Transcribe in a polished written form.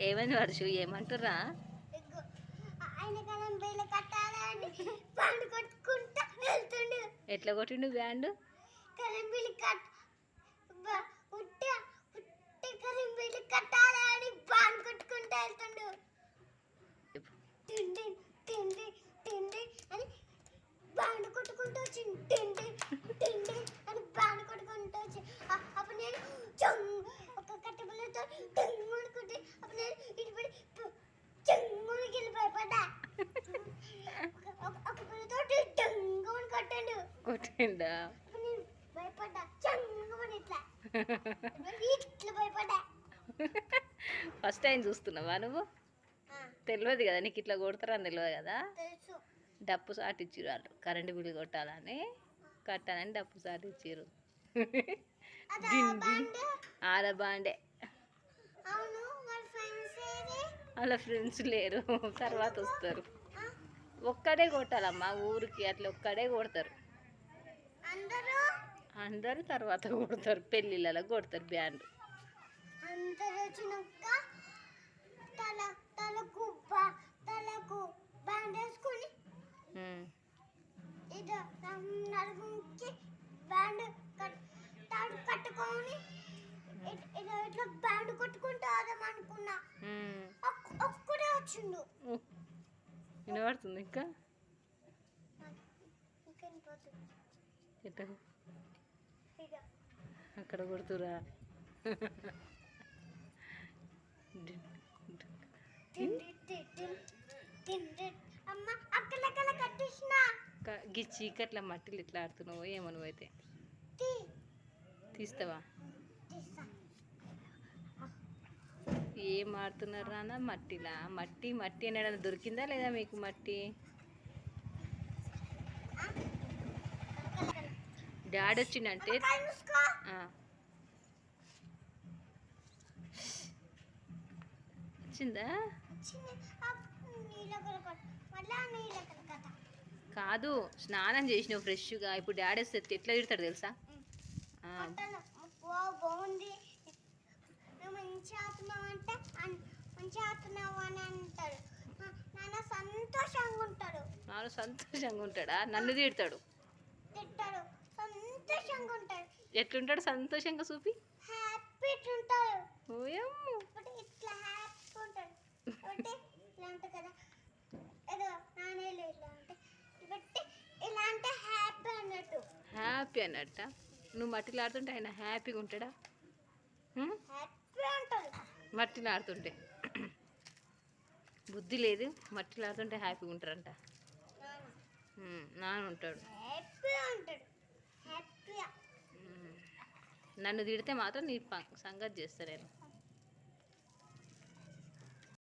ఏమని వర్షు ఏమంటుర్రా? ఎట్లా కొట్టిండు బ్యాండ్? బాండ్ కొట్టుకుంటూ వచ్చింది అని బాండ్ కొట్టుకుంటూ వచ్చి అప్పుడు నేను ఒక కట్టెపుల్లతో కొట్టుకుంటే అప్పుడు నేను ఇటు పడి చెంగుడికి వెళ్ళి భయపడ్డా. ఒక పుల్లతోటి చెంగుని కొట్టిండా? నేను భయపడ్డా చెంగుని ఇట్లా భయపడ్డా. ఫస్ట్ టైం చూస్తున్నావా నువ్వు? తెలియదు కదా నీకు ఇట్లా కొడతారని తెలియదు కదా. డప్పు సాటిచ్చిరు వాళ్ళు కరెంటు బిల్లు కట్టాలని డప్పు సాటిచ్చిరు. ఆడ బాండే. వాళ్ళ ఫ్రెండ్స్ లేరు, తర్వాత వస్తారు. ఒక్కడే కొట్టాలమ్మా ఊరికి, అట్లా ఒక్కడే కొడతారు. అందరూ తర్వాత కొడతారు, పెళ్ళిళ్ళలో కొడతారు బ్యాండ్. కట్టుకొని ఇట్లా బ్యాండ్ కొట్టుకుంటాం అనుకున్నా, ఒక్కడే వచ్చిండు. వినబడుతుంది ఇంకా అక్కడ కొడుతురా. గీ చీకట్ల మట్టిలు ఇట్లా ఆడుతున్నావు ఏమో నువ్వైతే. తీస్తావా? ఏం ఆడుతున్నారు అన్న? మట్టిలా? మట్టి అనేది దొరికిందా లేదా మీకు మట్టి? డాడీ వచ్చిందంటే వచ్చిందా? కాదు, స్నానం చేసినావు ఫ్రెష్గా, ఇప్పుడు డాడీ వస్తే ఎట్లా తిడతాడు తెలుసా? బాగుంది మంచి ఆడుతున్నావు అంటే మంచి ఆడుతున్నావు అని అంటాడు. నాన్న సంతోషంగా ఉంటాడు. నాన్న సంతోషంగా ఉంటాడా? నన్ను తిడతాడు. సంతోషంగా ఉంటాడు. ఎట్లుంటాడు సంతోషంగా? చూపి. హ్యాపీ ఉంటాడు. ఓయమ్మ, ఇట్లా హ్యాపీ ఉంటాడు. ఇలా ఉంటుంది కదా, ఏదో నానేలు ఇట్లా అంటే బట్టి ఇలా అంటే హ్యాపీ అన్నట్టు. హ్యాపీ అన్నట్ట? నువ్వు మట్టిలో ఆడుతుంటే ఆయన హ్యాపీగా ఉంటాడా? హ్యాపీ ఉంటాడు మట్టిలో ఆడుతుంటే. బుద్ధి లేదు, మట్టిలో ఆడుతుంటే హ్యాపీగా ఉంటారంట. నాన్న ఉంటాడు, నన్ను తిడితే మాత్రం నీ సంగతి చేస్తా నేను.